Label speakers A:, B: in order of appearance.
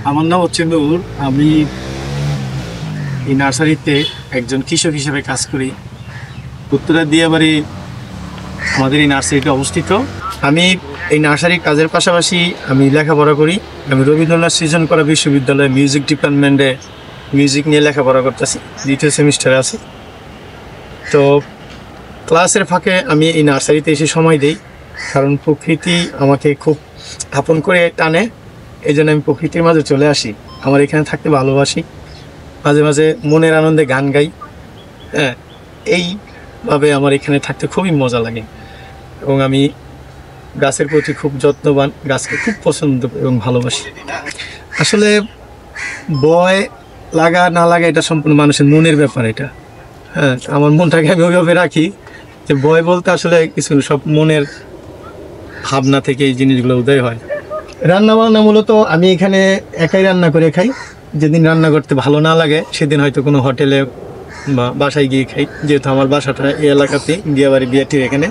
A: আমার নাম হচ্ছে নূর। আমি এই নার্সারিতে একজন কৃষক হিসেবে কাজ করি। উত্তরা দিয়াবাড়ি আমাদের এই নার্সারিতে অবস্থিত। আমি এই নার্সারির কাজের পাশাপাশি আমি লেখাপড়া করি। আমি রবীন্দ্রনাথ সৃজনকলা বিশ্ববিদ্যালয়ে মিউজিক ডিপার্টমেন্টে মিউজিক নিয়ে লেখাপড়া করতেছি, 2য় সেমিস্টারে আছি। তো ক্লাসের ফাঁকে আমি এই নার্সারিতে এসে সময় দিই, কারণ প্রকৃতি আমাকে খুব আপন করে টানে। এই জন্য আমি প্রকৃতির মাঝে চলে আসি। আমার এখানে থাকতে ভালোবাসি, মাঝে মাঝে মনের আনন্দে গান গাই। হ্যাঁ, এইভাবে আমার এখানে থাকতে খুবই মজা লাগে এবং আমি গাছের প্রতি খুব যত্নবান, গাছকে খুব পছন্দ এবং ভালোবাসি। আসলে বয় লাগা না লাগা এটা সম্পূর্ণ মানুষের মনের ব্যাপার। এটা হ্যাঁ, আমার মনটাকে আমি ওইভাবে রাখি যে বয় বলতে আসলে কিছু সব মনের ভাবনা থেকে এই জিনিসগুলো উদয় হয়। রান্না বান্না মূলত আমি এখানে একাই রান্না করে খাই। যেদিন রান্না করতে ভালো না লাগে সেদিন হয়তো কোনো হোটেলে বা বাসায় গিয়ে খাই, যেহেতু আমার বাসাটা এই এলাকাতেই, দিয়াবাড়ি বিআরটির এখানে।